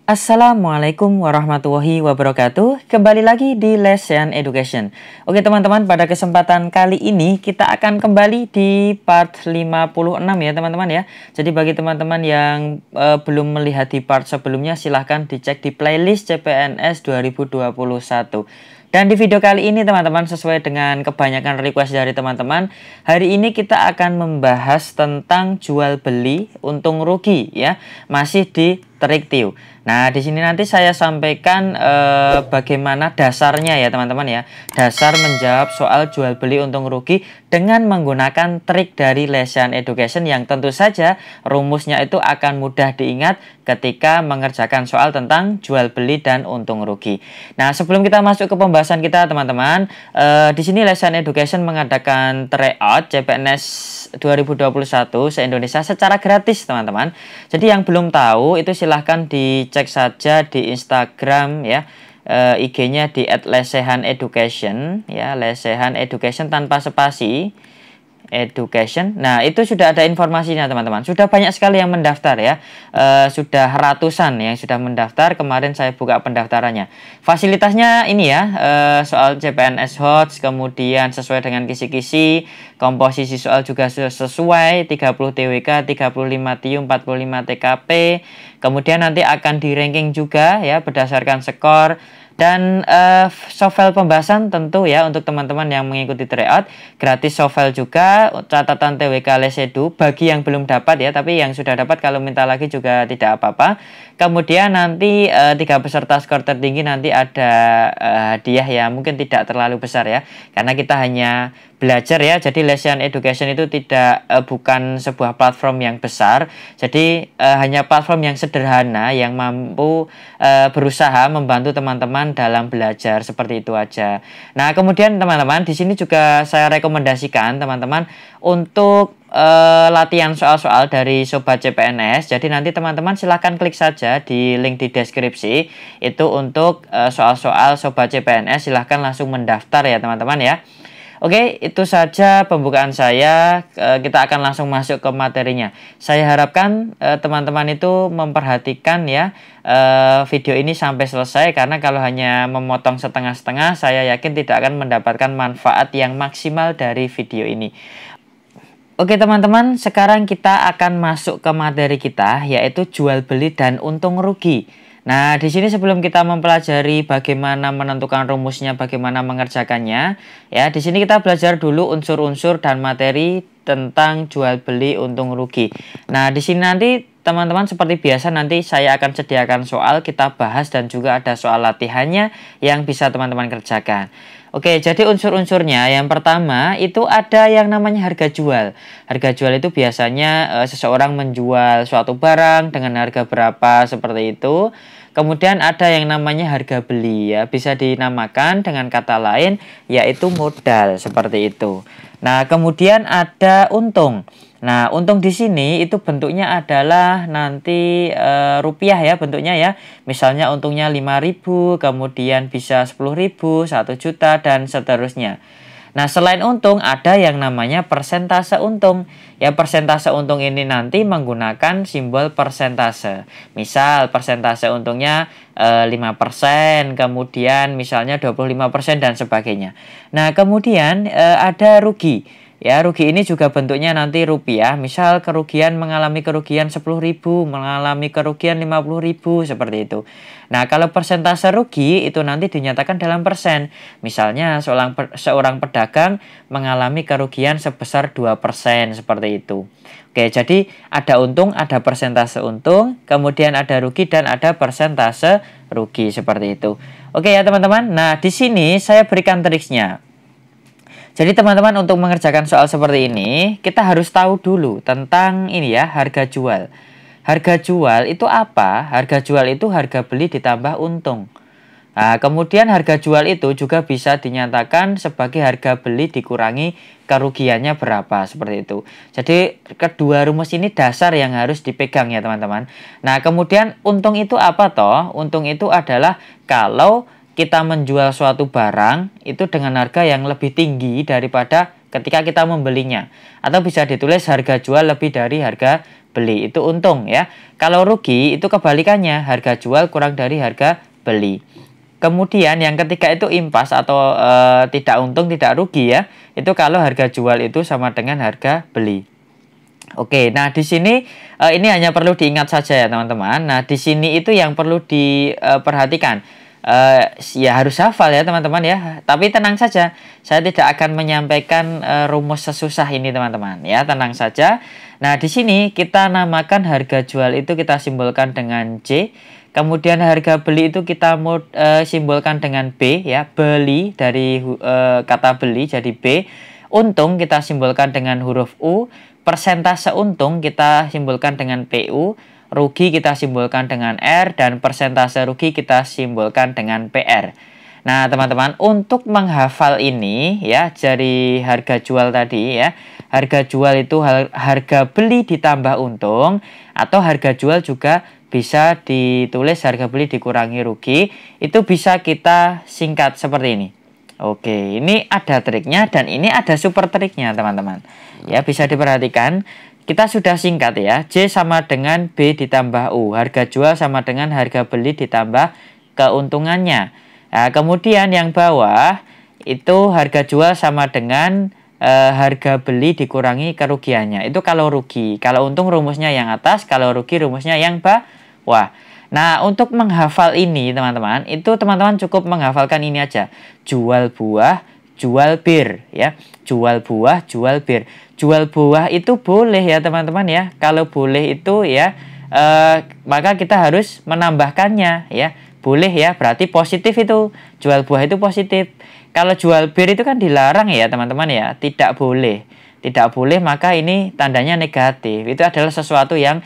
Assalamualaikum warahmatullahi wabarakatuh. Kembali lagi di Lesson Education. Oke teman-teman, pada kesempatan kali ini kita akan kembali di part 56 ya teman-teman ya. Jadi bagi teman-teman yang belum melihat di part sebelumnya, silahkan dicek di playlist CPNS 2021. Dan di video kali ini teman-teman, sesuai dengan kebanyakan request dari teman-teman, hari ini kita akan membahas tentang jual beli untung rugi ya, masih di Triktiu. Nah, di sini nanti saya sampaikan bagaimana dasarnya ya teman-teman ya. Dasar menjawab soal jual beli untung rugi dengan menggunakan trik dari Lesson Education yang tentu saja rumusnya itu akan mudah diingat ketika mengerjakan soal tentang jual beli dan untung rugi. Nah, sebelum kita masuk ke pembahasan kita teman-teman, di sini Lesson Education mengadakan tryout CPNS 2021 se-Indonesia secara gratis teman-teman. Jadi yang belum tahu itu silahkan dicek saja di Instagram ya, IG-nya di @lesehaneducation ya, Lesehan Education tanpa spasi. Education. Nah, itu sudah ada informasinya teman-teman. Sudah banyak sekali yang mendaftar ya. Sudah ratusan yang sudah mendaftar. Kemarin saya buka pendaftarannya. Fasilitasnya ini ya, soal CPNS HOTS, kemudian sesuai dengan kisi-kisi, komposisi soal juga sesuai, 30 TWK, 35 TIU, 45 TKP. Kemudian nanti akan di ranking juga ya berdasarkan skor. Dan sovel pembahasan tentu ya untuk teman-teman yang mengikuti tryout gratis sovel juga, catatan TWK Lesedu bagi yang belum dapat ya, tapi yang sudah dapat kalau minta lagi juga tidak apa-apa. Kemudian nanti 3 peserta skor tertinggi nanti ada hadiah ya, mungkin tidak terlalu besar ya, karena kita hanya belajar ya. Jadi Lesson Education itu tidak bukan sebuah platform yang besar. Jadi hanya platform yang sederhana yang mampu berusaha membantu teman-teman dalam belajar, seperti itu aja. Nah, kemudian teman-teman di sini juga saya rekomendasikan teman-teman untuk latihan soal-soal dari Sobat CPNS. Jadi nanti teman-teman silahkan klik saja di link di deskripsi itu untuk soal-soal Sobat CPNS. Silahkan langsung mendaftar ya teman-teman ya. Oke, itu saja pembukaan saya. Kita akan langsung masuk ke materinya. Saya harapkan teman-teman itu memperhatikan ya video ini sampai selesai, karena kalau hanya memotong setengah-setengah, saya yakin tidak akan mendapatkan manfaat yang maksimal dari video ini. Oke teman-teman, sekarang kita akan masuk ke materi kita, yaitu jual beli dan untung rugi. Nah, di sini sebelum kita mempelajari bagaimana menentukan rumusnya, bagaimana mengerjakannya, ya, di sini kita belajar dulu unsur-unsur dan materi tentang jual beli untung rugi. Nah, di sini nanti teman-teman seperti biasa nanti saya akan sediakan soal, kita bahas dan juga ada soal latihannya yang bisa teman-teman kerjakan. Oke, jadi unsur-unsurnya yang pertama itu ada yang namanya harga jual. Harga jual itu biasanya seseorang menjual suatu barang dengan harga berapa, seperti itu. Kemudian ada yang namanya harga beli ya, bisa dinamakan dengan kata lain yaitu modal, seperti itu. Nah, kemudian ada untung. Nah, untung di sini itu bentuknya adalah nanti rupiah ya bentuknya ya. Misalnya untungnya 5.000, kemudian bisa 10.000, 1 juta dan seterusnya. Nah, selain untung ada yang namanya persentase untung. Ya, persentase untung ini nanti menggunakan simbol persentase. Misal persentase untungnya 5%, kemudian misalnya 25% dan sebagainya. Nah, kemudian ada rugi. Ya, rugi ini juga bentuknya nanti rupiah. Misal mengalami kerugian 10.000, mengalami kerugian 50.000, seperti itu. Nah, kalau persentase rugi itu nanti dinyatakan dalam persen. Misalnya seorang pedagang mengalami kerugian sebesar 2%, seperti itu. Oke, jadi ada untung, ada persentase untung, kemudian ada rugi dan ada persentase rugi, seperti itu. Oke ya teman-teman. Nah, di sini saya berikan triksnya. Jadi teman-teman untuk mengerjakan soal seperti ini, kita harus tahu dulu tentang ini ya, harga jual. Harga jual itu apa? Harga jual itu harga beli ditambah untung. Nah, kemudian harga jual itu juga bisa dinyatakan sebagai harga beli dikurangi kerugiannya berapa, seperti itu. Jadi kedua rumus ini dasar yang harus dipegang ya teman-teman. Nah, kemudian untung itu apa toh? Untung itu adalah kalau kita menjual suatu barang itu dengan harga yang lebih tinggi daripada ketika kita membelinya. Atau bisa ditulis harga jual lebih dari harga beli, itu untung ya. Kalau rugi itu kebalikannya, harga jual kurang dari harga beli. Kemudian yang ketiga itu impas atau tidak untung tidak rugi ya. Itu kalau harga jual itu sama dengan harga beli. Oke, nah di sini ini hanya perlu diingat saja ya teman-teman. Nah di sini itu yang perlu diperhatikan. Ya harus hafal ya teman-teman ya. Tapi tenang saja, saya tidak akan menyampaikan rumus sesusah ini teman-teman ya. Tenang saja. Nah di sini kita namakan harga jual itu kita simbolkan dengan C. Kemudian harga beli itu kita simbolkan dengan B ya, beli dari kata beli jadi B. Untung kita simbolkan dengan huruf U, persentase untung kita simbolkan dengan PU, rugi kita simbolkan dengan R, dan persentase rugi kita simbolkan dengan PR. Nah teman-teman, untuk menghafal ini ya dari harga jual tadi ya, harga jual itu harga beli ditambah untung, atau harga jual juga bisa ditulis harga beli dikurangi rugi. Itu bisa kita singkat seperti ini. Oke, ini ada triknya dan ini ada super triknya teman-teman. Ya, bisa diperhatikan. Kita sudah singkat ya. J sama dengan B ditambah U. Harga jual sama dengan harga beli ditambah keuntungannya. Nah, kemudian yang bawah itu harga jual sama dengan harga beli dikurangi kerugiannya. Itu kalau rugi. Kalau untung rumusnya yang atas, kalau rugi rumusnya yang bawah. Nah, untuk menghafal ini teman-teman, itu teman-teman cukup menghafalkan ini aja. Jual buah, jual bir ya. Jual buah, jual bir. Jual buah itu boleh ya teman-teman ya. Kalau boleh itu ya maka kita harus menambahkannya ya. Boleh ya, berarti positif itu. Jual buah itu positif. Kalau jual bir itu kan dilarang ya teman-teman ya. Tidak boleh. Tidak boleh, maka ini tandanya negatif. Itu adalah sesuatu yang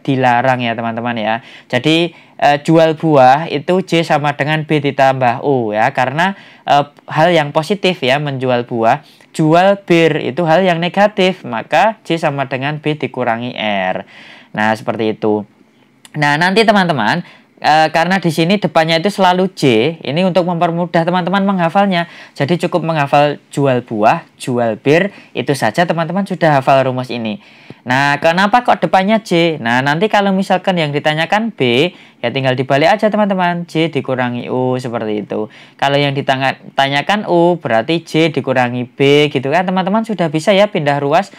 dilarang ya teman-teman ya. Jadi jual buah itu J sama dengan B ditambah U ya. Karena hal yang positif ya menjual buah. Jual bir itu hal yang negatif, maka J sama dengan B dikurangi R. Nah seperti itu. Nah nanti teman-teman, karena di sini depannya itu selalu J, ini untuk mempermudah teman-teman menghafalnya. Jadi cukup menghafal jual buah, jual bir, itu saja teman-teman sudah hafal rumus ini. Nah, kenapa kok depannya J? Nah, nanti kalau misalkan yang ditanyakan B, ya tinggal dibalik aja teman-teman. J dikurangi U, seperti itu. Kalau yang ditanyakan U, berarti J dikurangi B, gitu kan teman-teman sudah bisa ya pindah ruas.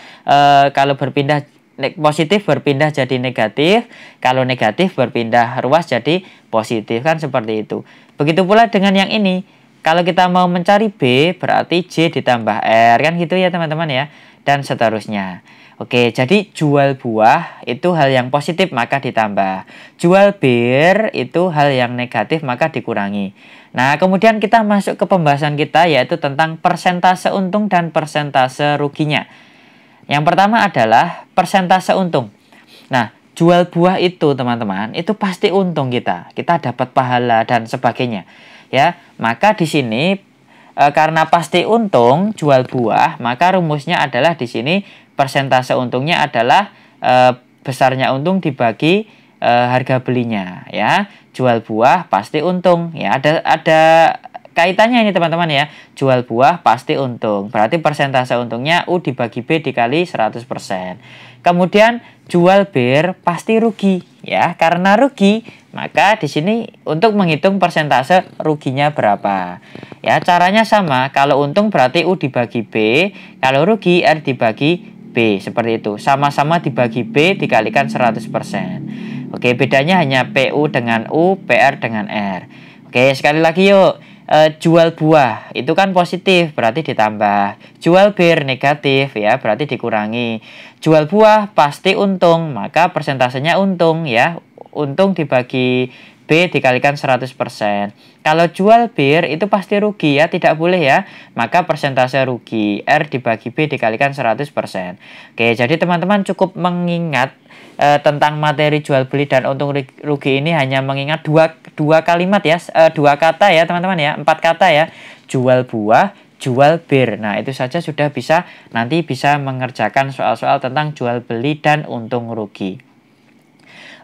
Kalau berpindah positif berpindah jadi negatif, kalau negatif berpindah ruas jadi positif, kan seperti itu. Begitu pula dengan yang ini, kalau kita mau mencari B berarti J ditambah R, kan gitu ya teman-teman ya, dan seterusnya. Oke, jadi jual buah itu hal yang positif maka ditambah, jual bir itu hal yang negatif maka dikurangi. Nah kemudian kita masuk ke pembahasan kita, yaitu tentang persentase untung dan persentase ruginya. Yang pertama adalah persentase untung. Nah, jual buah itu teman-teman, itu pasti untung kita dapat pahala dan sebagainya. Ya, maka di sini karena pasti untung jual buah, maka rumusnya adalah di sini persentase untungnya adalah besarnya untung dibagi harga belinya. Ya, jual buah pasti untung. Ya, ada kaitannya ini teman-teman ya. Jual buah pasti untung. Berarti persentase untungnya U dibagi B dikali 100%. Kemudian jual bir pasti rugi ya. Karena rugi, maka di sini untuk menghitung persentase ruginya berapa. Ya, caranya sama. Kalau untung berarti U dibagi B, kalau rugi R dibagi B, seperti itu. Sama-sama dibagi B dikalikan 100%. Oke, bedanya hanya PU dengan U, PR dengan R. Oke, sekali lagi yuk. Jual buah itu kan positif berarti ditambah, jual bir negatif ya berarti dikurangi. Jual buah pasti untung, maka persentasenya untung ya, untung dibagi B dikalikan 100%. Kalau jual bir itu pasti rugi ya, tidak boleh ya, maka persentase rugi R dibagi B dikalikan 100%. Oke, jadi teman-teman cukup mengingat tentang materi jual beli dan untung rugi ini hanya mengingat dua kalimat ya, dua kata ya teman-teman ya, 4 kata ya, jual buah, jual bir. Nah itu saja sudah bisa, nanti bisa mengerjakan soal-soal tentang jual beli dan untung rugi.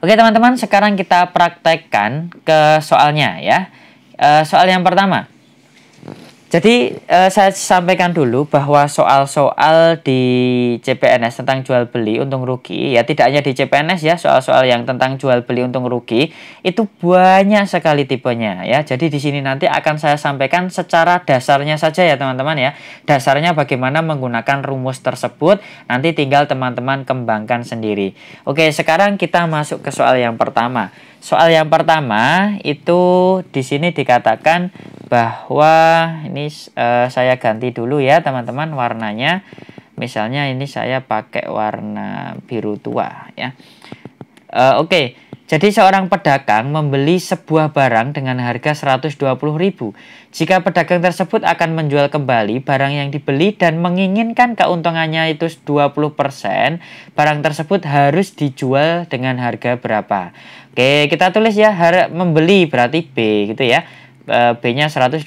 Oke teman-teman, sekarang kita praktekkan ke soalnya ya. Soal yang pertama, Jadi saya sampaikan dulu bahwa soal-soal di CPNS tentang jual beli untung rugi ya, tidak hanya di CPNS ya, soal-soal yang tentang jual beli untung rugi itu banyak sekali tipenya ya. Jadi di sini nanti akan saya sampaikan secara dasarnya saja ya teman-teman ya. Dasarnya bagaimana menggunakan rumus tersebut, nanti tinggal teman-teman kembangkan sendiri. Oke, sekarang kita masuk ke soal yang pertama. Soal yang pertama itu di sini dikatakan bahwa ini saya ganti dulu ya teman-teman warnanya. Misalnya ini saya pakai warna biru tua ya. Oke. Jadi seorang pedagang membeli sebuah barang dengan harga 120.000. Jika pedagang tersebut akan menjual kembali barang yang dibeli dan menginginkan keuntungannya itu 20%, barang tersebut harus dijual dengan harga berapa? Oke, kita tulis ya, membeli berarti B gitu ya. B-nya 120.000.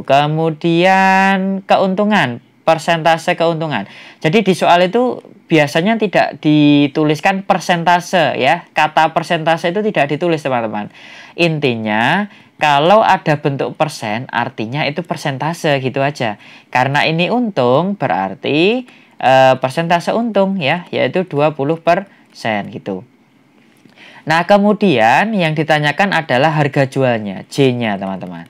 Kemudian keuntungan, persentase keuntungan. Jadi di soal itu biasanya tidak dituliskan persentase ya. Kata persentase itu tidak ditulis teman-teman. Intinya kalau ada bentuk persen artinya itu persentase gitu aja. Karena ini untung berarti persentase untung ya, yaitu 20% gitu. Nah kemudian yang ditanyakan adalah harga jualnya, J-nya teman-teman.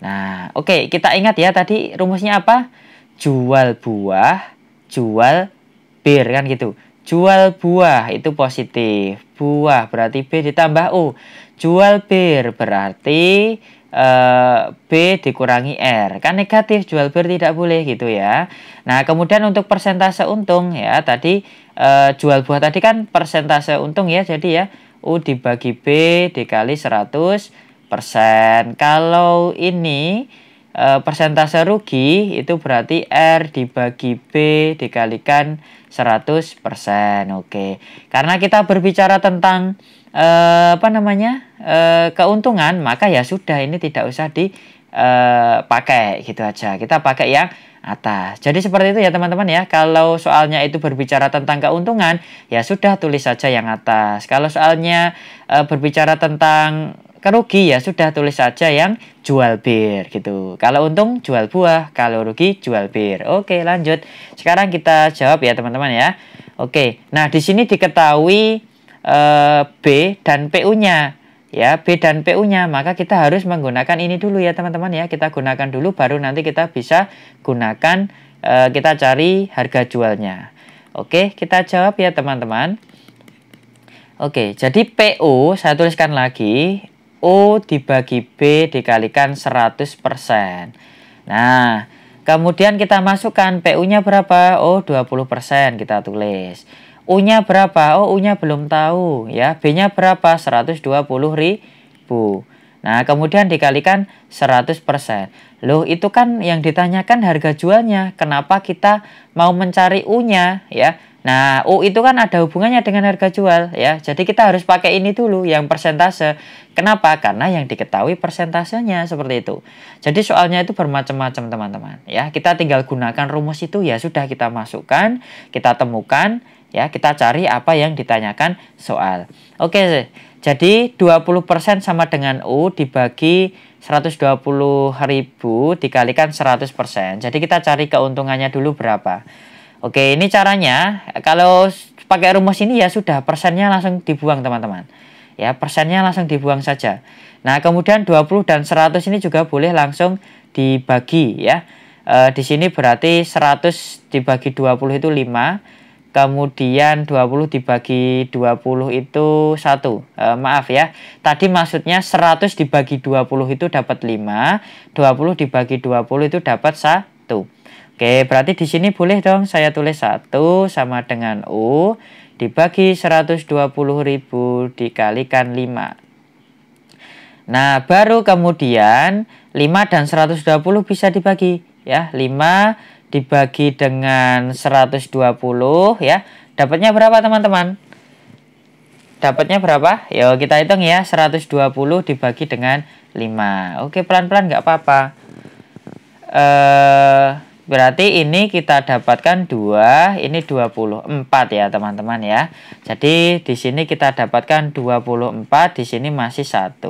Nah oke, kita ingat ya tadi rumusnya apa? Jual buah, jual bir kan gitu. Jual buah itu positif, buah berarti B ditambah U. Jual bir berarti B dikurangi R, kan negatif, jual bir tidak boleh gitu ya. Nah kemudian untuk persentase untung ya tadi jual buah tadi kan persentase untung ya, jadi ya U dibagi B dikali 100%. Kalau ini persentase rugi itu berarti R dibagi B dikalikan 100%. Oke. Karena kita berbicara tentang keuntungan, maka ya sudah ini tidak usah dipakai gitu aja. Kita pakai yang atas. Jadi seperti itu ya teman-teman ya. Kalau soalnya itu berbicara tentang keuntungan, ya sudah tulis saja yang atas. Kalau soalnya berbicara tentang kerugi ya sudah tulis saja yang jual bir gitu. Kalau untung jual buah, kalau rugi jual bir. Oke, lanjut. Sekarang kita jawab ya teman-teman ya. Oke. Nah, di sini diketahui B dan PU-nya. Ya, B dan PU-nya, maka kita harus menggunakan ini dulu ya teman-teman ya. Kita gunakan dulu baru nanti kita bisa gunakan kita cari harga jualnya. Oke, kita jawab ya teman-teman. Oke, jadi PU saya tuliskan lagi U dibagi B dikalikan 100%. Nah, kemudian kita masukkan PU-nya berapa? Oh, 20% kita tulis. U-nya berapa? Oh, U-nya belum tahu ya. B-nya berapa? 120.000. Nah, kemudian dikalikan 100%. Loh, itu kan yang ditanyakan harga jualnya. Kenapa kita mau mencari U-nya ya? Nah, U itu kan ada hubungannya dengan harga jual ya. Jadi kita harus pakai ini dulu yang persentase. Kenapa? Karena yang diketahui persentasenya seperti itu. Jadi soalnya itu bermacam-macam teman-teman ya. Kita tinggal gunakan rumus itu ya sudah kita masukkan, kita temukan ya, kita cari apa yang ditanyakan soal. Oke, jadi 20% sama dengan U dibagi 120.000 dikalikan 100%. Jadi kita cari keuntungannya dulu berapa. Oke, ini caranya. Kalau pakai rumus ini ya sudah, persennya langsung dibuang teman-teman. Ya, persennya langsung dibuang saja. Nah, kemudian 20 dan 100 ini juga boleh langsung dibagi ya. Di sini berarti 100 dibagi 20 itu 5. Kemudian 20 dibagi 20 itu 1. Maaf ya. Tadi maksudnya 100 dibagi 20 itu dapat 5. 20 dibagi 20 itu dapat 1. Oke, berarti di sini boleh dong saya tulis 1 sama dengan U dibagi 120.000 dikalikan 5. Nah, baru kemudian 5 dan 120 bisa dibagi ya. 5 dibagi dengan 120 ya. Dapatnya berapa teman-teman? Dapatnya berapa? Yuk kita hitung ya. 120 dibagi dengan 5. Oke, pelan-pelan nggak apa-apa. Berarti ini kita dapatkan 2, ini 24 ya teman-teman ya. Jadi di sini kita dapatkan 24, di sini masih 1.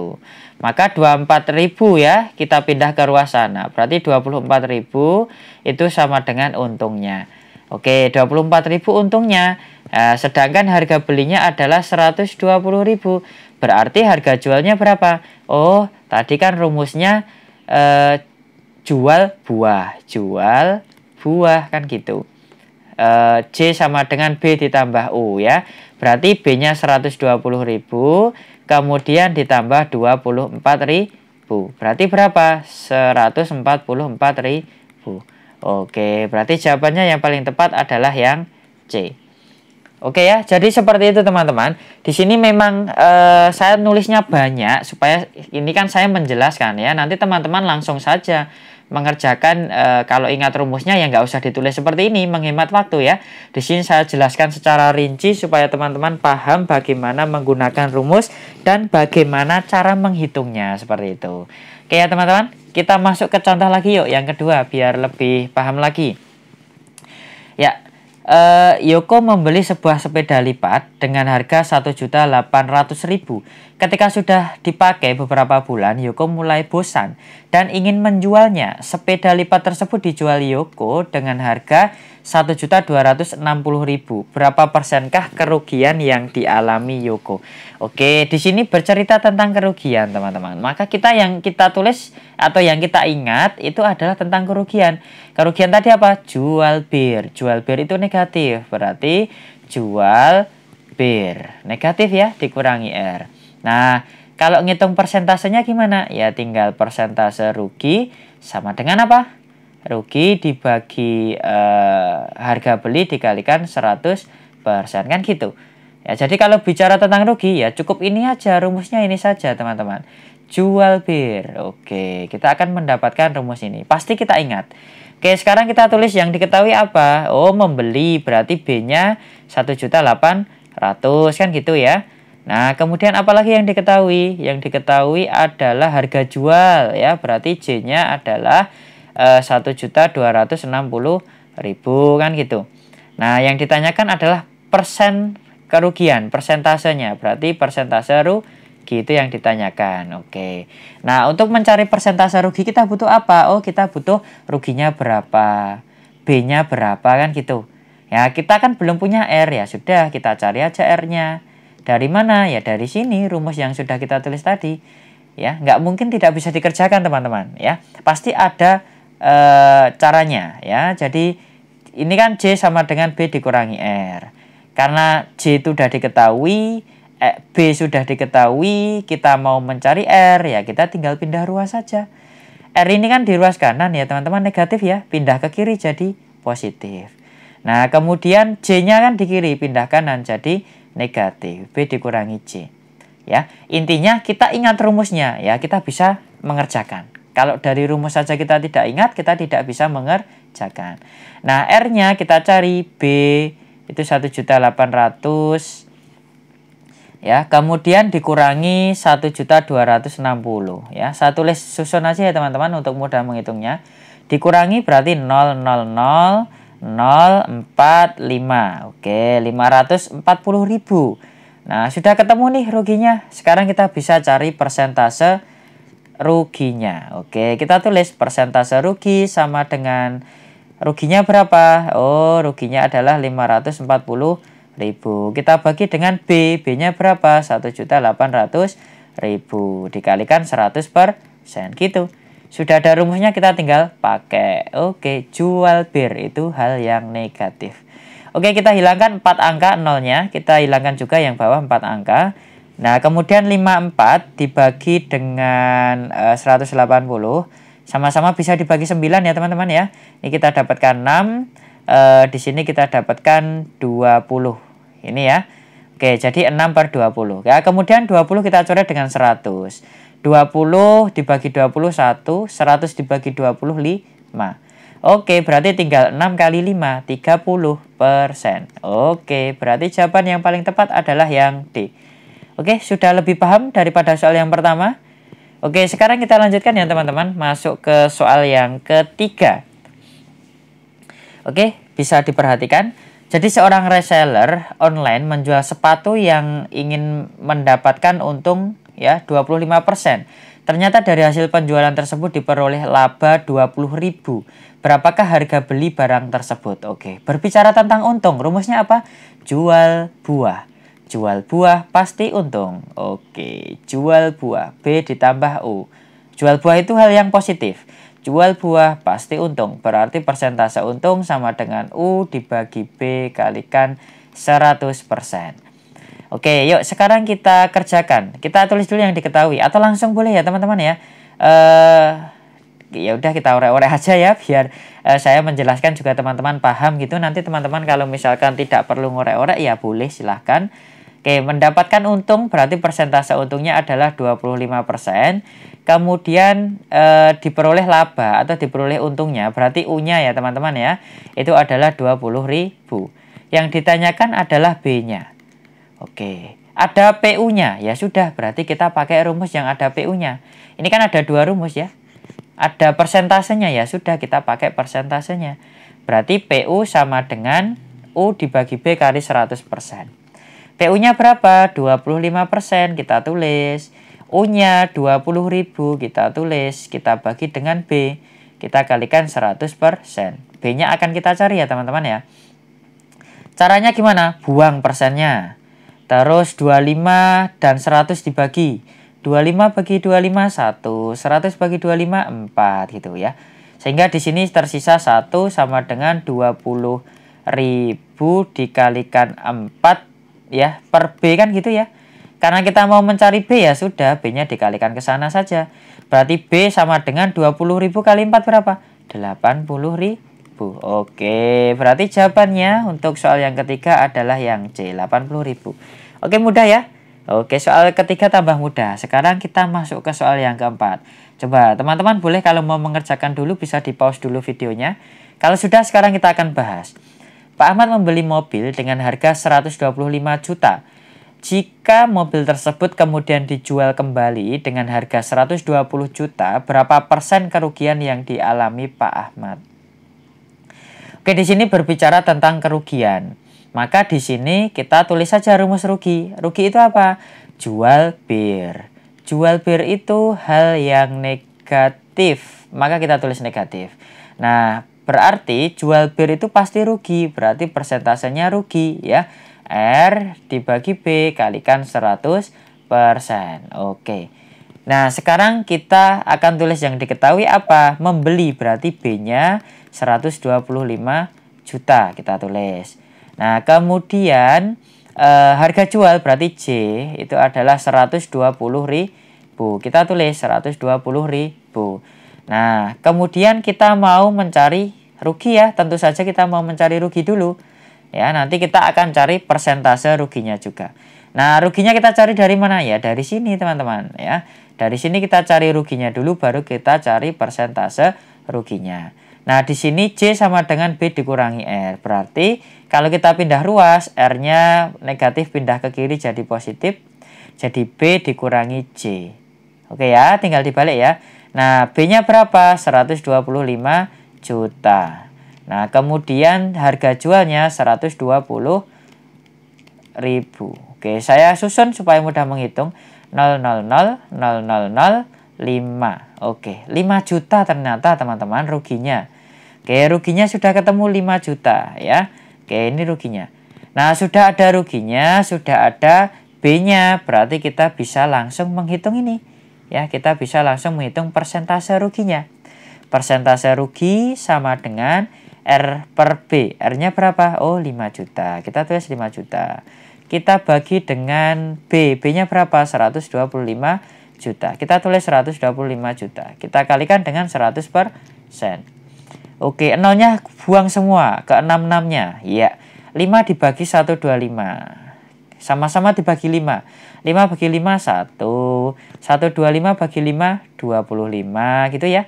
Maka 24.000 ya, kita pindah ke ruas sana. Berarti 24.000 itu sama dengan untungnya. Oke, 24.000 untungnya. Sedangkan harga belinya adalah 120.000. Berarti harga jualnya berapa? Oh, tadi kan rumusnya jual buah kan gitu. J sama dengan B ditambah U ya. Berarti B-nya 120.000 kemudian ditambah 24.000. Berarti berapa? 144.000. Oke, berarti jawabannya yang paling tepat adalah yang C. Oke ya, jadi seperti itu teman-teman. Di sini memang saya nulisnya banyak supaya ini kan saya menjelaskan ya. Nanti teman-teman langsung saja mengerjakan, kalau ingat rumusnya ya nggak usah ditulis seperti ini, menghemat waktu ya. Di sini saya jelaskan secara rinci supaya teman-teman paham bagaimana menggunakan rumus dan bagaimana cara menghitungnya seperti itu. Oke ya teman-teman, kita masuk ke contoh lagi yuk, yang kedua biar lebih paham lagi. Ya. Yoko membeli sebuah sepeda lipat dengan harga 1.800.000. Ketika sudah dipakai beberapa bulan, Yoko mulai bosan dan ingin menjualnya. Sepeda lipat tersebut dijual Yoko dengan harga 1.260.000. Berapa persenkah kerugian yang dialami Yoko? Oke, di sini bercerita tentang kerugian, teman-teman. Maka yang kita tulis atau yang kita ingat itu adalah tentang kerugian. Kerugian tadi apa? Jual bir. Jual bir itu negatif. Berarti jual bir. Negatif ya, dikurangi R. Nah, kalau ngitung persentasenya gimana? Ya tinggal persentase rugi sama dengan apa? Rugi dibagi harga beli dikalikan 100%. Kan gitu. Ya, jadi kalau bicara tentang rugi ya cukup ini aja, rumusnya ini saja teman-teman. Jual bir. Oke, kita akan mendapatkan rumus ini. Pasti kita ingat. Oke, sekarang kita tulis yang diketahui apa? Oh, membeli, berarti B-nya 1.800.000 kan gitu ya. Nah, kemudian apalagi yang diketahui? Yang diketahui adalah harga jual ya, berarti J-nya adalah 1.260.000 kan gitu. Nah, yang ditanyakan adalah persen kerugian, persentasenya, berarti persentase rugi itu yang ditanyakan. Oke. Nah, untuk mencari persentase rugi kita butuh apa? Oh, kita butuh ruginya berapa, B-nya berapa kan gitu. Ya, kita kan belum punya R ya. Sudah, kita cari aja R-nya. Dari mana? Ya dari sini rumus yang sudah kita tulis tadi. Ya, nggak mungkin tidak bisa dikerjakan teman-teman ya. Pasti ada caranya ya. Jadi ini kan J sama dengan B dikurangi R. Karena J itu sudah diketahui, B sudah diketahui, kita mau mencari R, ya kita tinggal pindah ruas saja. R ini kan di ruas kanan ya teman-teman, negatif ya, pindah ke kiri jadi positif. Nah kemudian J-nya kan di kiri, pindah kanan jadi negatif, B dikurangi J. Ya, intinya kita ingat rumusnya ya, kita bisa mengerjakan. Kalau dari rumus saja kita tidak ingat, kita tidak bisa mengerjakan. Nah R-nya kita cari, B itu 1.800.000 ya, kemudian dikurangi 1.260 ya. Saya tulis susun aja ya teman-teman untuk mudah menghitungnya. Dikurangi berarti 0,000,045. Oke, 540.000. Nah, sudah ketemu nih ruginya. Sekarang kita bisa cari persentase ruginya. Oke, kita tulis persentase rugi sama dengan ruginya berapa? Oh, ruginya adalah 540.000. Kita bagi dengan B. B-nya berapa? 1.800.000 dikalikan 100% gitu. Sudah ada rumusnya, kita tinggal pakai. Oke, jual bir itu hal yang negatif. Oke, kita hilangkan 4 angka nolnya. Kita hilangkan juga yang bawah 4 angka. Nah, kemudian 54 dibagi dengan 180. Sama-sama bisa dibagi 9 ya teman-teman ya. Ini kita dapatkan 6. Di sini kita dapatkan 20. Ini ya. Oke, jadi 6/20. Ya, kemudian 20 kita coret dengan 100. 20 dibagi 21, 100 dibagi 25. Oke, berarti tinggal 6 kali 5, 30%. Oke, berarti jawaban yang paling tepat adalah yang D. Oke, sudah lebih paham daripada soal yang pertama? Oke, sekarang kita lanjutkan ya teman-teman, masuk ke soal yang ketiga. Oke, bisa diperhatikan. Jadi seorang reseller online menjual sepatu yang ingin mendapatkan untung ya 25%. Ternyata dari hasil penjualan tersebut diperoleh laba 20.000. Berapakah harga beli barang tersebut? Oke, berbicara tentang untung, rumusnya apa? Jual buah. Jual buah pasti untung. Oke, jual buah. B ditambah U. Jual buah itu hal yang positif. Jual buah pasti untung. Berarti persentase untung sama dengan U dibagi B kalikan 100%. Oke, yuk sekarang kita kerjakan. Kita tulis dulu yang diketahui atau langsung boleh ya teman-teman ya. Ya udah kita orek-orek aja ya biar saya menjelaskan juga teman-teman paham gitu. Nanti teman-teman kalau misalkan tidak perlu ngorek-orek ya boleh silahkan. Oke, mendapatkan untung berarti persentase untungnya adalah 25%. Kemudian diperoleh laba atau diperoleh untungnya berarti U-nya ya teman-teman ya. Itu adalah 20.000. Yang ditanyakan adalah B-nya. Oke, ada PU-nya. Ya sudah, berarti kita pakai rumus yang ada PU-nya. Ini kan ada dua rumus ya. Ada persentasenya ya, sudah kita pakai persentasenya. Berarti PU sama dengan U dibagi B kali 100%. PU-nya berapa? 25%, kita tulis. U-nya 20.000, kita tulis. Kita bagi dengan B, kita kalikan 100%. B-nya akan kita cari ya teman-teman ya. Caranya gimana? Buang persennya. Terus 25 dan 100 dibagi. 25 bagi 25 1, 100 bagi 25 4 gitu ya. Sehingga di sini tersisa 1 sama dengan 20.000 dikalikan 4 ya per B kan gitu ya. Karena kita mau mencari B ya sudah B-nya dikalikan ke sana saja. Berarti B sama dengan 20.000 kali 4 berapa? 80.000. Oke, berarti jawabannya untuk soal yang ketiga adalah yang C, 80.000. Oke, mudah ya. Oke, soal ketiga tambah mudah. Sekarang kita masuk ke soal yang keempat. Coba teman-teman boleh kalau mau mengerjakan dulu bisa di pause dulu videonya. Kalau sudah sekarang kita akan bahas. Pak Ahmad membeli mobil dengan harga 125 juta. Jika mobil tersebut kemudian dijual kembali dengan harga 120 juta, berapa persen kerugian yang dialami Pak Ahmad? Oke, di sini berbicara tentang kerugian. Maka di sini kita tulis saja rumus rugi. Rugi itu apa? Jual bir. Jual bir itu hal yang negatif. Maka kita tulis negatif. Nah, berarti jual bir itu pasti rugi. Berarti persentasenya rugi ya. R dibagi B kalikan 100%. Oke. Nah, sekarang kita akan tulis yang diketahui apa? Membeli berarti B-nya 125 juta kita tulis. Nah, kemudian harga jual berarti J itu adalah 120.000. Kita tulis 120.000. Nah, kemudian kita mau mencari rugi ya. Tentu saja kita mau mencari rugi dulu. Ya, nanti kita akan cari persentase ruginya juga. Nah, ruginya kita cari dari mana ya? Dari sini, teman-teman, ya. Dari sini kita cari ruginya dulu baru kita cari persentase ruginya. Nah, di sini J sama dengan B dikurangi R. Berarti kalau kita pindah ruas, R-nya negatif pindah ke kiri jadi positif. Jadi B dikurangi J. Oke ya, tinggal dibalik ya. Nah, B-nya berapa? 125 juta. Nah, kemudian harga jualnya 120.000. Oke, saya susun supaya mudah menghitung. 5. Oke, 5 juta ternyata teman-teman ruginya. Oke, ruginya sudah ketemu 5 juta ya. Oke, ini ruginya. Nah, sudah ada ruginya, sudah ada B-nya. Berarti kita bisa langsung menghitung ini. Ya, kita bisa langsung menghitung persentase ruginya. Persentase rugi sama dengan R per B. R-nya berapa? Oh, 5 juta. Kita tulis 5 juta. Kita bagi dengan B. B-nya berapa? 125 juta. Kita tulis 125 juta. Kita kalikan dengan 100%. Oke, nolnya buang semua ke 6-6-nya. Ya, 5 dibagi 125. Sama-sama dibagi 5. 5 bagi 5, 1. 125 bagi 5, 25 gitu ya.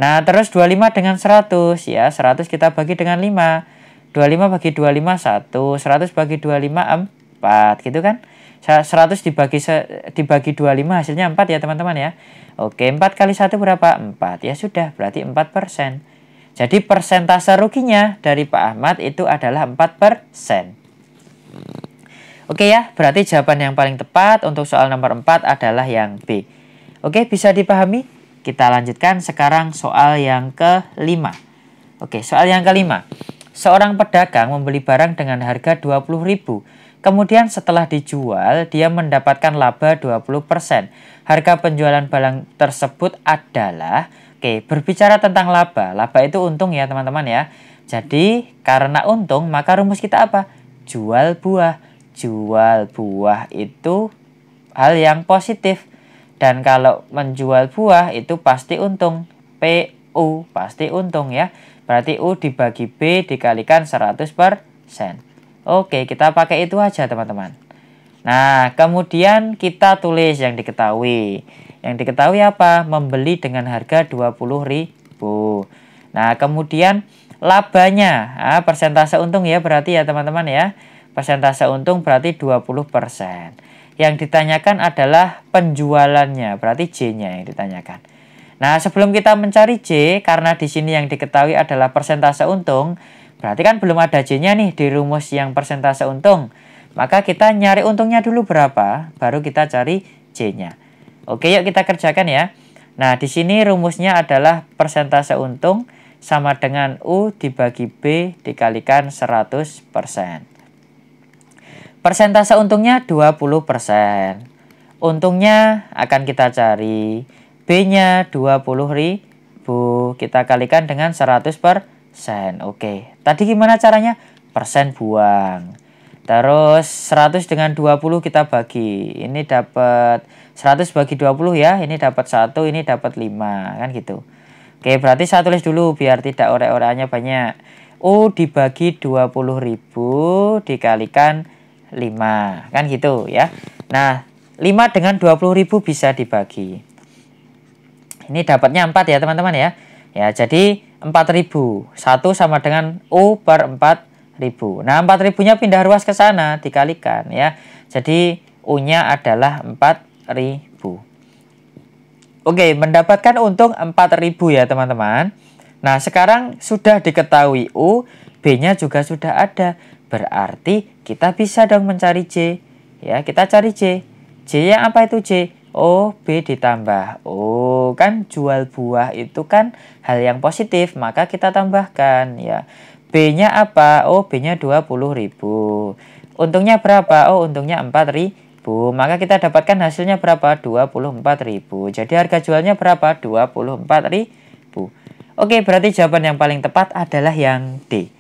Nah, terus 25 dengan 100 ya. 100 kita bagi dengan 5. 25 bagi 25, 1. 100 bagi 25, 4 gitu kan. 100 dibagi 25 hasilnya 4 ya teman-teman ya. Oke, 4 kali 1 berapa? 4. Ya sudah, berarti 4%. Jadi persentase ruginya dari Pak Ahmad itu adalah 4%. Oke ya, berarti jawaban yang paling tepat untuk soal nomor 4 adalah yang B. Oke, bisa dipahami? Kita lanjutkan sekarang soal yang kelima. Oke, soal yang kelima. Seorang pedagang membeli barang dengan harga 20.000. Kemudian setelah dijual, dia mendapatkan laba 20%. Harga penjualan barang tersebut adalah, oke, berbicara tentang laba. Laba itu untung ya teman-teman ya. Jadi karena untung, maka rumus kita apa? Jual buah. Jual buah itu hal yang positif. Dan kalau menjual buah itu pasti untung. PU pasti untung ya. Berarti U dibagi B dikalikan 100%. Oke, kita pakai itu aja teman-teman. Nah, kemudian kita tulis yang diketahui. Yang diketahui apa? Membeli dengan harga 20.000. Nah, kemudian labanya, persentase untung ya berarti ya teman-teman ya. Persentase untung berarti 20%. Yang ditanyakan adalah penjualannya, berarti J-nya yang ditanyakan. Nah, sebelum kita mencari J, karena di sini yang diketahui adalah persentase untung, berarti kan belum ada J-nya nih di rumus yang persentase untung. Maka kita nyari untungnya dulu berapa, baru kita cari J-nya. Oke, yuk kita kerjakan ya. Nah, di sini rumusnya adalah persentase untung sama dengan U dibagi B dikalikan 100%. Persentase untungnya 20%. Untungnya akan kita cari. B-nya 20.000. Kita kalikan dengan 100%. Oke. Tadi gimana caranya? Persen buang. Terus 100 dengan 20 kita bagi. Ini dapat 100 bagi 20 ya. Ini dapat 1, ini dapat 5. Kan gitu. Oke, berarti saya tulis dulu biar tidak orek-orekannya banyak. U dibagi 20.000 dikalikan 5, kan gitu ya. Nah, 5 dengan 20.000 bisa dibagi. Ini dapatnya 4 ya teman-teman ya. Ya, jadi 4.000. 1 sama dengan U per 4.000. Nah, 4.000-nya pindah ruas ke sana, dikalikan ya. Jadi U-nya adalah 4.000. Oke, mendapatkan untung 4.000 ya teman-teman. Nah, sekarang sudah diketahui U, B-nya juga sudah ada. Berarti kita bisa dong mencari J. Ya, kita cari J. J-nya apa itu J? Oh, B ditambah. Oh, kan jual buah itu kan hal yang positif, maka kita tambahkan ya. B-nya apa? Oh, B-nya 20.000. Untungnya berapa? Oh, untungnya 4.000. Maka kita dapatkan hasilnya berapa? 24.000. Jadi harga jualnya berapa? 24.000. Oke, berarti jawaban yang paling tepat adalah yang D.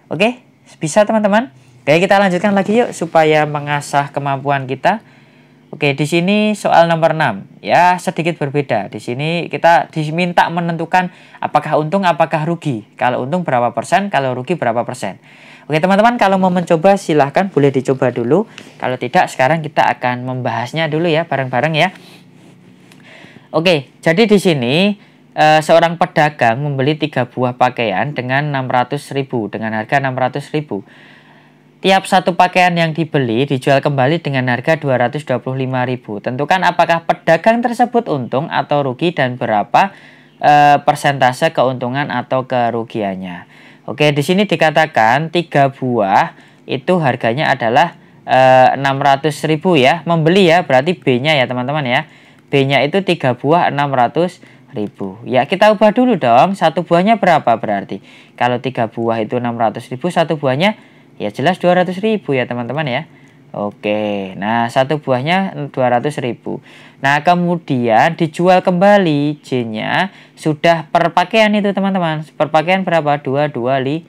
Oke, bisa teman-teman? Oke, kita lanjutkan lagi yuk supaya mengasah kemampuan kita. Oke, di sini soal nomor 6. Ya, sedikit berbeda. Di sini kita diminta menentukan apakah untung apakah rugi. Kalau untung berapa persen, kalau rugi berapa persen. Oke, teman-teman, kalau mau mencoba silahkan boleh dicoba dulu. Kalau tidak, sekarang kita akan membahasnya dulu ya bareng-bareng ya. Oke, jadi di sini seorang pedagang membeli 3 buah pakaian dengan 600.000 dengan harga 600.000. Tiap satu pakaian yang dibeli dijual kembali dengan harga 225.000. Tentukan apakah pedagang tersebut untung atau rugi dan berapa persentase keuntungan atau kerugiannya. Oke, di sini dikatakan 3 buah itu harganya adalah 600.000 ya. Membeli ya, berarti B-nya ya teman-teman ya. B-nya itu 3 buah 600.000. Ya, kita ubah dulu dong. Satu buahnya berapa berarti? Kalau 3 buah itu 600.000, satu buahnya ya jelas 200.000 ya teman-teman ya. Oke, nah satu buahnya 200.000. Nah, kemudian dijual kembali J-nya sudah per pakaian itu teman-teman. Per pakaian berapa? 225.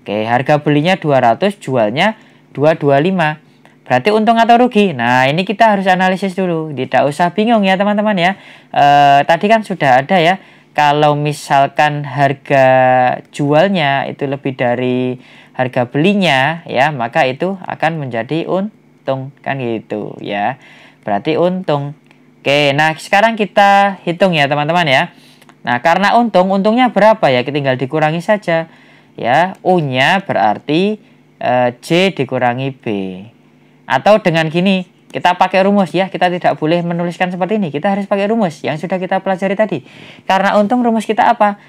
Oke, harga belinya 200, jualnya 225. Berarti untung atau rugi? Nah, ini kita harus analisis dulu. Tidak usah bingung ya teman-teman ya. Tadi kan sudah ada ya. Kalau misalkan harga jualnya itu lebih dari harga belinya ya, maka itu akan menjadi untung kan gitu ya. Berarti untung. Oke, nah sekarang kita hitung ya teman-teman ya. Nah, karena untungnya berapa ya? Tinggal dikurangi saja ya. U-nya berarti J dikurangi B. Atau dengan gini, kita pakai rumus ya. Kita tidak boleh menuliskan seperti ini. Kita harus pakai rumus yang sudah kita pelajari tadi. Karena untung rumus kita apa?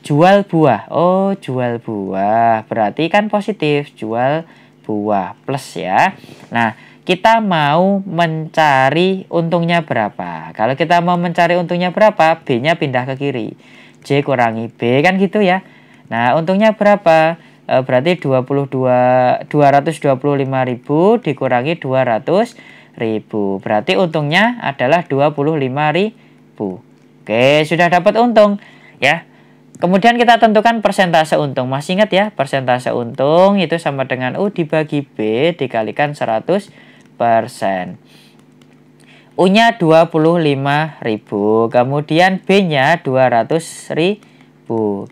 jual buah. Oh, jual buah. Berarti kan positif, jual buah plus ya. Nah, kita mau mencari untungnya berapa. Kalau kita mau mencari untungnya berapa, B-nya pindah ke kiri. J kurangi B kan gitu ya. Nah, untungnya berapa? Berarti 225.000 dikurangi 200.000. Berarti untungnya adalah 25.000. Oke, sudah dapat untung ya. Kemudian kita tentukan persentase untung. Masih ingat ya, persentase untung itu sama dengan U dibagi B dikalikan 100%. U-nya 25.000, kemudian B-nya 200.000.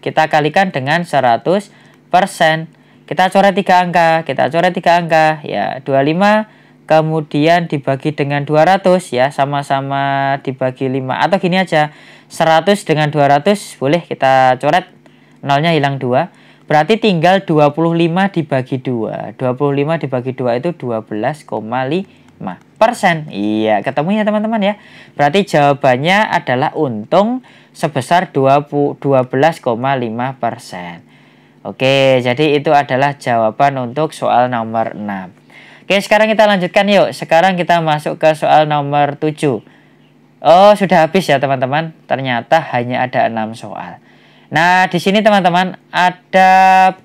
Kita kalikan dengan 100%. Kita coret 3 angka, ya 25 kemudian dibagi dengan 200 ya, sama-sama dibagi 5 atau gini aja. 100 dengan 200 boleh kita coret, nolnya hilang 2. Berarti tinggal 25 dibagi 2. 25 dibagi 2 itu 12,5%. Iya, ketemu ya teman-teman ya. Berarti jawabannya adalah untung sebesar 12,5%. Oke, jadi itu adalah jawaban untuk soal nomor 6. Oke, sekarang kita lanjutkan yuk. Sekarang kita masuk ke soal nomor 7. Oh, sudah habis ya teman-teman. Ternyata hanya ada 6 soal. Nah, di sini teman-teman ada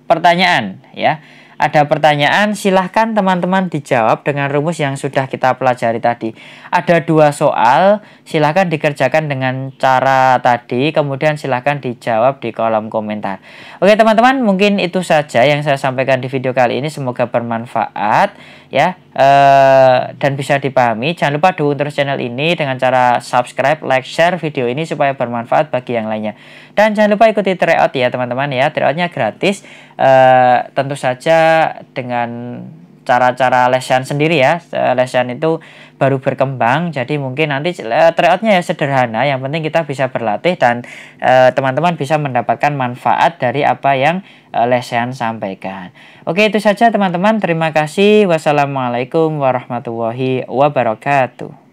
pertanyaan ya. Ada pertanyaan, silahkan teman-teman dijawab dengan rumus yang sudah kita pelajari tadi. Ada 2 soal, silahkan dikerjakan dengan cara tadi, kemudian silahkan dijawab di kolom komentar. Oke teman-teman, mungkin itu saja yang saya sampaikan di video kali ini. Semoga bermanfaat ya, dan bisa dipahami. Jangan lupa dukung terus channel ini dengan cara subscribe, like, share video ini supaya bermanfaat bagi yang lainnya. Dan jangan lupa ikuti tryout ya teman-teman ya. Tryoutnya gratis, tentu saja dengan cara-cara lesan sendiri ya. Lesan itu baru berkembang, jadi mungkin nanti tryoutnya ya sederhana. Yang penting kita bisa berlatih dan teman-teman bisa mendapatkan manfaat dari apa yang lesan sampaikan. Oke, itu saja teman-teman. Terima kasih. Wassalamualaikum warahmatullahi wabarakatuh.